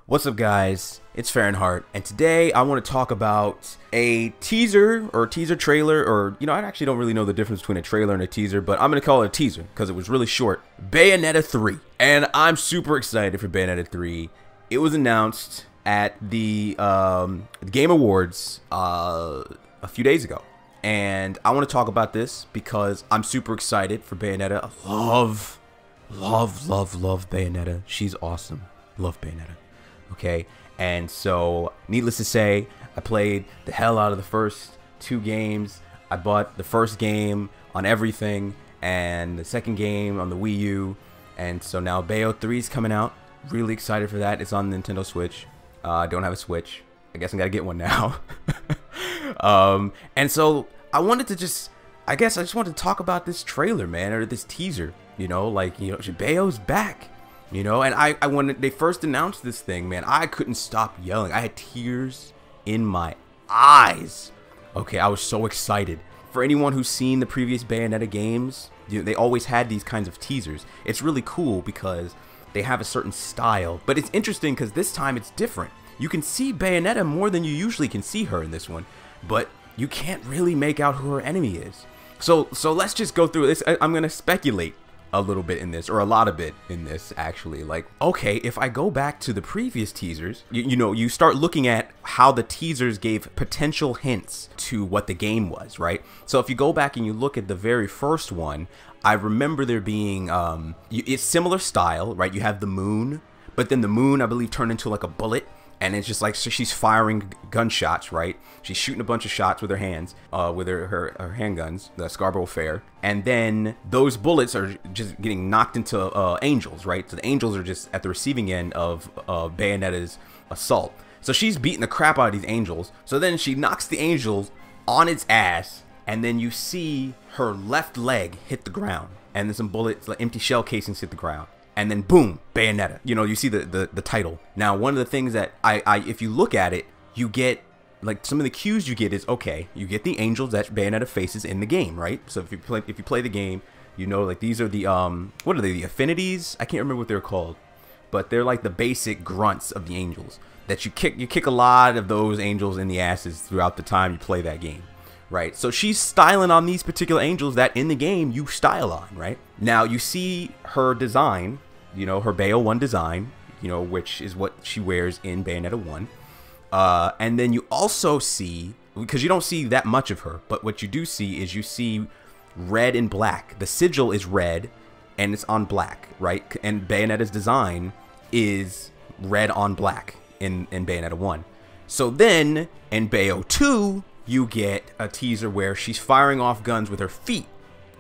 What's up, guys? It's Fahrenheit, and today I want to talk about a teaser or teaser trailer, or I actually don't really know the difference between a trailer and a teaser, but I'm gonna call it a teaser because it was really short. Bayonetta 3, and I'm super excited for Bayonetta 3. It was announced at the Game Awards a few days ago, and I want to talk about this because I'm super excited for Bayonetta. I love Bayonetta. She's awesome. Love Bayonetta. Okay, and so needless to say, I played the hell out of the first two games. I bought the first game on everything and the second game on the Wii U, and so now Bayo 3 is coming out. Really excited for that. It's on Nintendo Switch. I don't have a Switch. I guess I gotta get one now. And so I wanted to just I wanted to talk about this trailer, man, or this teaser. Bayo's back. And when they first announced this thing, man, I couldn't stop yelling. I had tears in my eyes. Okay, I was so excited. For anyone who's seen the previous Bayonetta games, they always had these kinds of teasers. It's really cool because they have a certain style, but it's interesting because this time it's different. You can see Bayonetta more than you usually can see her in this one, but you can't really make out who her enemy is. So let's just go through this. I'm gonna speculate a little bit in this, or a lot of it in this, actually. Like, okay, if I go back to the previous teasers, you start looking at how the teasers gave potential hints to what the game was, right? So if you go back and you look at the very first one, I remember there being it's similar style, right? You have the moon, but then the moon, I believe, turned into like a bullet, and it's just like, so she's firing gunshots, right? She's shooting a bunch of shots with her hands, with her handguns, the Scarborough Fair. And then those bullets are just getting knocked into angels, right? So the angels are just at the receiving end of Bayonetta's assault. So she's beating the crap out of these angels. So then she knocks the angels on its ass, and then you see her left leg hit the ground. And then some bullets, like empty shell casings, hit the ground. And then boom, Bayonetta. You see the title. Now, one of the things that if you look at it, you get, like, some of the cues you get is, okay, you get the angels that Bayonetta faces in the game, right? So if you play the game, like, these are the what are they, the affinities? I can't remember what they're called, but they're like the basic grunts of the angels that you kick a lot of those angels in the asses throughout the time you play that game. Right, so she's styling on these particular angels that in the game you style on, right? Now you see her design, her Bayo 1 design, which is what she wears in Bayonetta 1. And then you also see, because you don't see that much of her, but what you do see is you see red and black. The sigil is red and it's on black, right? And Bayonetta's design is red on black in Bayonetta 1. So then in Bayo 2, you get a teaser where she's firing off guns with her feet,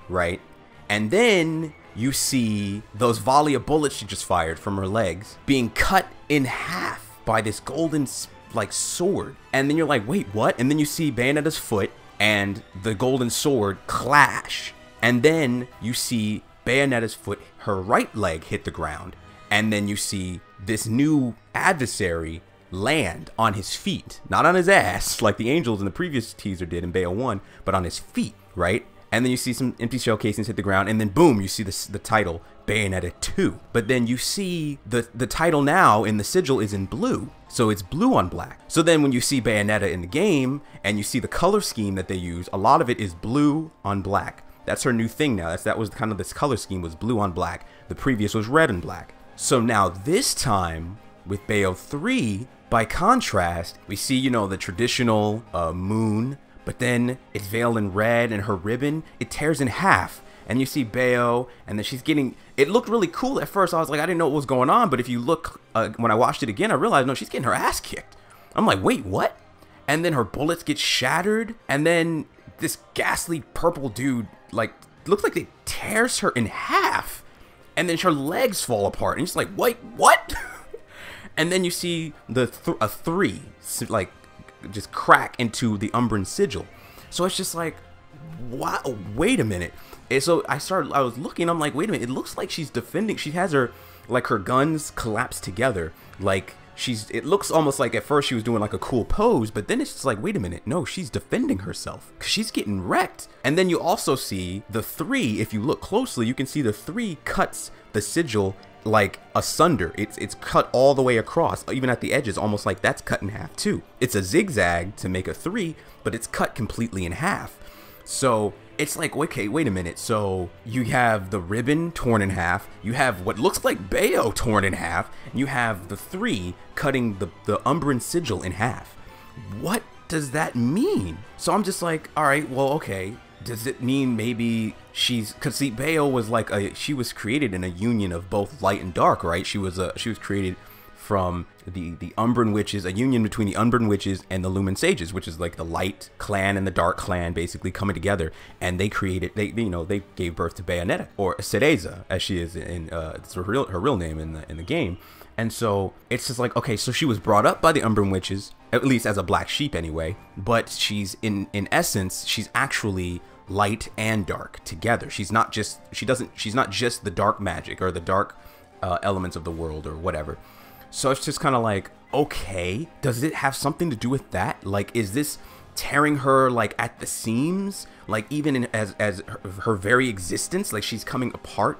right? And then you see those volley of bullets she just fired from her legs being cut in half by this golden, like, sword. And then you're like, wait, what? And then you see Bayonetta's foot and the golden sword clash. And then you see Bayonetta's foot, her right leg, hit the ground. And then you see this new adversary land on his feet, not on his ass like the angels in the previous teaser did in Bayo 1, but on his feet, right? And then you see some empty shell casings hit the ground, and then boom, you see the title Bayonetta 2. But then you see the title now in the sigil is in blue, so it's blue on black. So then when you see Bayonetta in the game and you see the color scheme that they use, a lot of it is blue on black. That's her new thing now. That was kind of this color scheme, was blue on black. The previous was red and black. So now this time with Bayo 3, by contrast, we see, the traditional moon, but then it's veiled in red, and her ribbon, it tears in half. And you see Bayo, and then she's getting, it looked really cool at first. I was like, I didn't know what was going on, but if you look, when I watched it again, I realized, no, she's getting her ass kicked. I'm like, wait, what? And then her bullets get shattered, and then this ghastly purple dude, like, looks like it tears her in half. And then her legs fall apart, and she's like, wait, what? And then you see a 3, like, just crack into the Umbran sigil. So it's just like, wow, wait a minute. And so I was looking, I'm like, wait a minute, it looks like she's defending. She has her guns collapsed together. Like, it looks almost like at first she was doing like a cool pose, but then it's just like, wait a minute, no, she's defending herself. 'Cause she's getting wrecked. And then you also see the 3, if you look closely, you can see the 3 cuts the sigil like asunder. It's cut all the way across, even at the edges, almost like that's cut in half too. It's a zigzag to make a 3, but it's cut completely in half. So it's like, okay, wait a minute. So you have the ribbon torn in half, you have what looks like Bayo torn in half, and you have the 3 cutting the Umbran sigil in half. What does that mean? So I'm just like, all right, well, okay. Does it mean maybe cause see, Bayo was like she was created in a union of both light and dark, right? She was created from the Umbran witches, a union between the Umbran witches and the Lumen sages, which is like the light clan and the dark clan basically coming together, and they gave birth to Bayonetta, or Cereza as she is in it's her real name in the game. And so it's just like, okay, so she was brought up by the Umbran witches, at least as a black sheep anyway, but she's in essence, she's actually light and dark together. She's not just the dark magic or the dark elements of the world or whatever. So it's just kind of like, okay, does it have something to do with that? Like, is this tearing her like at the seams, like even as her very existence, like she's coming apart?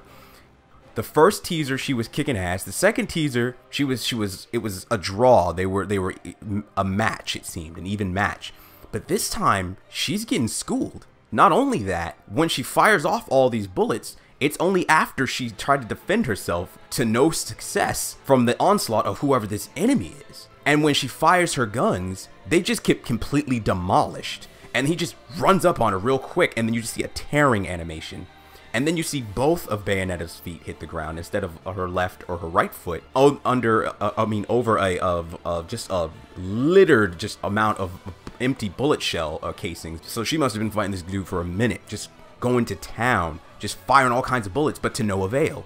The first teaser, she was kicking ass. The second teaser, it was a draw. They were a match, it seemed, an even match. But this time, she's getting schooled. Not only that, when she fires off all these bullets, it's only after she tried to defend herself to no success from the onslaught of whoever this enemy is. And when she fires her guns, they just get completely demolished. And he just runs up on her real quick, and then you just see a tearing animation. And then you see both of Bayonetta's feet hit the ground instead of her left or her right foot. Over just a littered amount of empty bullet shell casings. So she must have been fighting this dude for a minute, just going to town, just firing all kinds of bullets, but to no avail.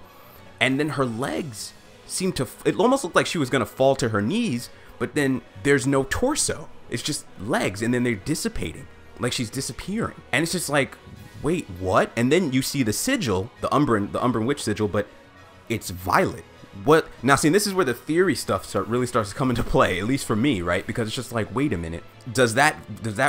And then her legs seemed to, it almost looked like she was going to fall to her knees, but then there's no torso. It's just legs, and then they're dissipating, like she's disappearing. And it's just like, wait, what? And then you see the sigil, the Umbran witch sigil, but it's violet. What? Now, see, this is where the theory stuff really starts to come into play, at least for me, right? Because it's just like, wait a minute, does that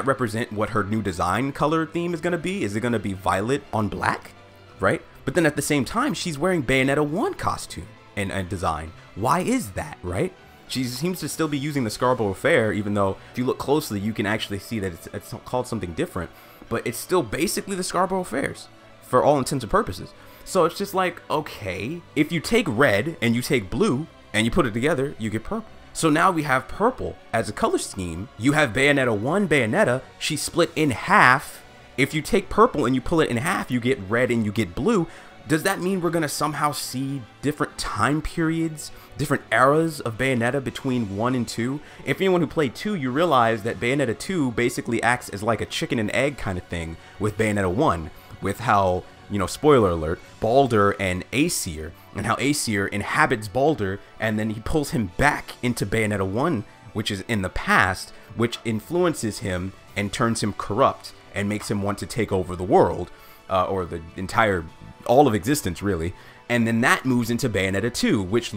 represent what her new design color theme is going to be? Is it going to be violet on black, right? But then at the same time, she's wearing Bayonetta 1 costume and design. Why is that, right? She seems to still be using the Scarborough Fair, even though if you look closely, you can actually see that it's called something different. But it's still basically the Scarborough Fairs for all intents and purposes. So it's just like, okay, if you take red and you take blue and you put it together, you get purple. So now we have purple as a color scheme. You have Bayonetta 1 Bayonetta. She's split in half. If you take purple and you pull it in half, you get red and you get blue. Does that mean we're going to somehow see different time periods, different eras of Bayonetta between 1 and 2? If anyone who played 2, you realize that Bayonetta 2 basically acts as like a chicken and egg kind of thing with Bayonetta 1, with how, you know, spoiler alert, Baldur and Aesir, and how Aesir inhabits Baldur, and then he pulls him back into Bayonetta 1, which is in the past, which influences him and turns him corrupt and makes him want to take over the world, or the entire, all of existence really. And then that moves into Bayonetta 2, which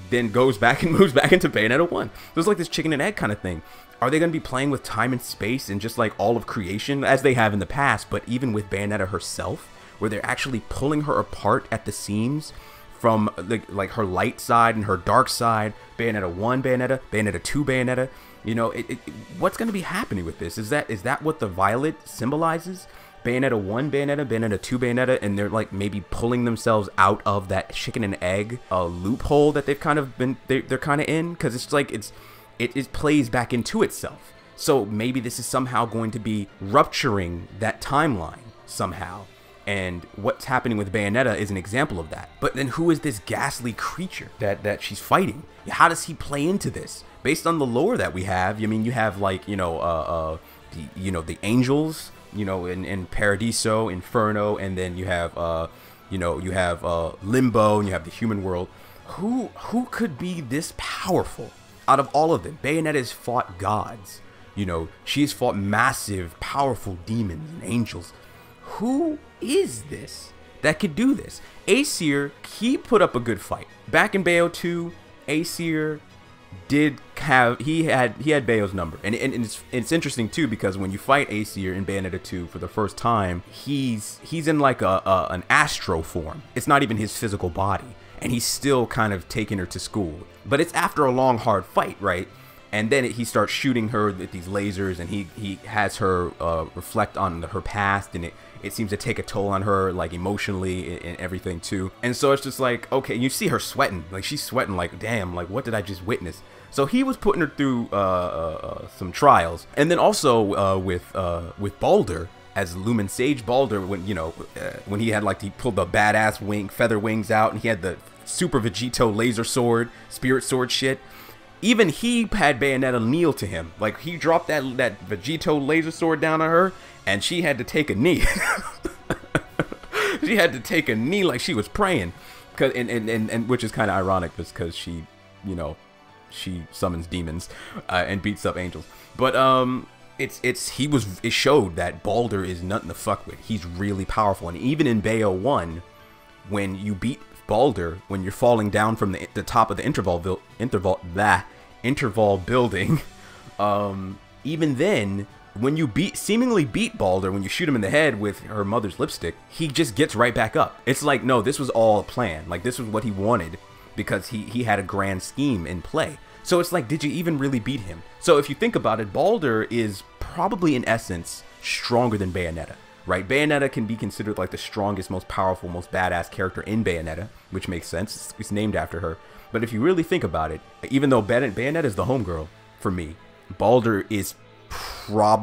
then goes back and moves back into Bayonetta 1. So it's like this chicken and egg kind of thing. Are they going to be playing with time and space and just like all of creation as they have in the past, but even with Bayonetta herself, where they're actually pulling her apart at the seams from like her light side and her dark side? Bayonetta 1 Bayonetta, Bayonetta 2 Bayonetta. You know, what's going to be happening with this? Is that what the violet symbolizes? Bayonetta 1 Bayonetta, Bayonetta 2 Bayonetta, and they're like maybe pulling themselves out of that chicken and egg loophole that they've kind of been, they're kind of in, because it's like it plays back into itself. So maybe this is somehow going to be rupturing that timeline somehow, and what's happening with Bayonetta is an example of that. But then who is this ghastly creature that she's fighting? How does he play into this? Based on the lore that we have, I mean, you have like, you know, the angels, you know, in Paradiso, Inferno, and then you have Limbo, and you have the human world. Who could be this powerful out of all of them? Bayonetta has fought gods, you know, she's fought massive, powerful demons and angels. Who is this that could do this? Aesir, he put up a good fight back in Bayo 2. Aesir he had Bayo's number, and it's interesting too, because when you fight Aesir in Bayonetta 2 for the first time, he's in like an astro form. It's not even his physical body, and he's still kind of taking her to school. But it's after a long, hard fight, right? And then he starts shooting her with these lasers, and he has her reflect on her past, and it seems to take a toll on her, like emotionally and everything too. And so it's just like, okay, you see her sweating, like she's sweating, like damn, like what did I just witness? So he was putting her through some trials, and then also with Balder as Lumen Sage Balder, when when he had like he pulled the badass feather wings out, and he had the Super Vegito laser sword, spirit sword shit. Even he had Bayonetta kneel to him. Like, he dropped that Vegito laser sword down on her, and she had to take a knee. She had to take a knee like she was praying. And which is kind of ironic, because she, she summons demons and beats up angels. But it showed that Balder is nothing to fuck with. He's really powerful. And even in Bayo 1, when you beat Balder, when you're falling down from the top of the interval building, even then, when you seemingly beat Balder, when you shoot him in the head with her mother's lipstick, he just gets right back up. It's like, no, this was all a plan. Like, this was what he wanted, because he had a grand scheme in play. So it's like, did you even really beat him? So if you think about it, Balder is probably in essence stronger than Bayonetta. Right, Bayonetta can be considered like the strongest, most powerful, most badass character in Bayonetta, which makes sense. It's named after her. But if you really think about it, even though Bayonetta is the homegirl for me, Balder is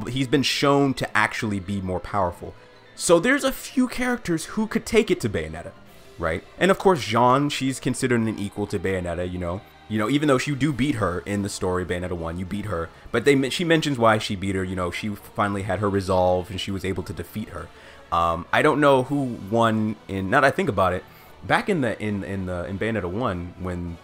he's been shown to actually be more powerful. So there's a few characters who could take it to Bayonetta, right? And of course, Jeanne, she's considered an equal to Bayonetta, even though you do beat her in the story, Bayonetta 1, you beat her. But she mentions why she beat her. She finally had her resolve, and she was able to defeat her. I don't know who won in. Now that I think about it, back in Bayonetta 1, when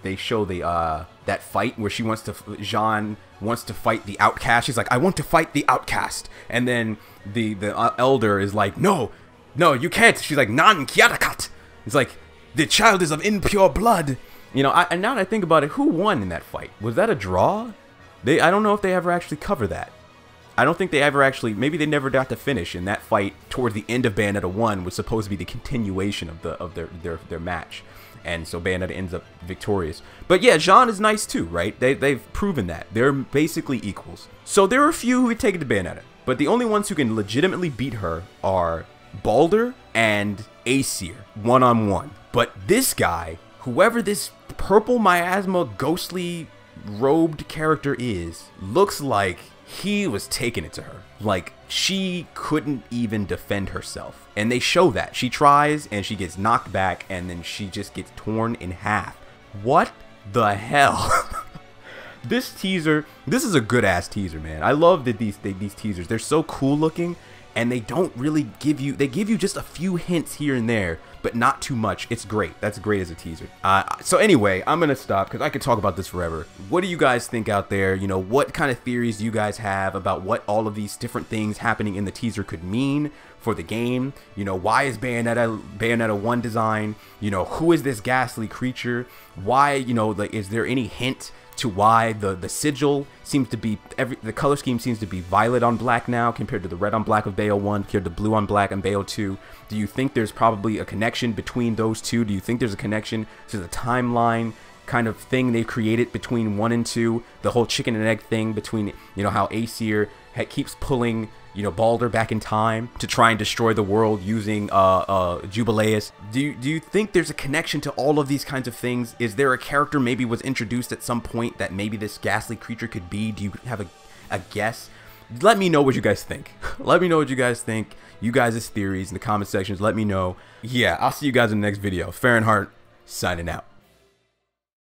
they show that fight where Jeanne wants to fight the outcast. She's like, I want to fight the outcast, and then the elder is like, no, you can't. She's like, nan kiarakat. It's like, the child is of impure blood. And now that I think about it, who won in that fight? Was that a draw? I don't know if they ever actually cover that. I don't think they ever actually, maybe they never got to finish, and that fight towards the end of Bayonetta 1 was supposed to be the continuation of their match. And so Bayonetta ends up victorious. But yeah, Jeanne is nice too, right? They've proven that. They're basically equals. So there are a few who would take it to Bayonetta, but the only ones who can legitimately beat her are Balder and Aesir, one-on-one. But this guy, whoever this purple miasma ghostly robed character is, looks like he was taking it to her. Like, she couldn't even defend herself. And they show that. She tries, and she gets knocked back, and then she just gets torn in half. What the hell? This teaser, this is a good-ass teaser, man. I love that these teasers. They're so cool looking, and they don't really give you, they give you just a few hints here and there, but not too much. It's great. That's great as a teaser. So anyway, I'm gonna stop because I could talk about this forever. What do you guys think out there? What kind of theories do you guys have about what all of these different things happening in the teaser could mean for the game? Why is Bayonetta 1 design? Who is this ghastly creature? Why, is there any hint to why the sigil seems to be, the color scheme seems to be violet on black now compared to the red on black of Bayo 1, compared to blue on black and Bayo 2. Do you think there's probably a connection between those two? Do you think there's a connection to the timeline kind of thing they created between 1 and 2? The whole chicken and egg thing between, how Aesir keeps pulling, Balder back in time to try and destroy the world using Jubileus. Do you think there's a connection to all of these kinds of things? Is there a character maybe was introduced at some point that maybe this ghastly creature could be? Do you have a guess? Let me know what you guys think. Let me know what you guys think. You guys' theories in the comment sections. Let me know. Yeah, I'll see you guys in the next video. Fahrenheit signing out.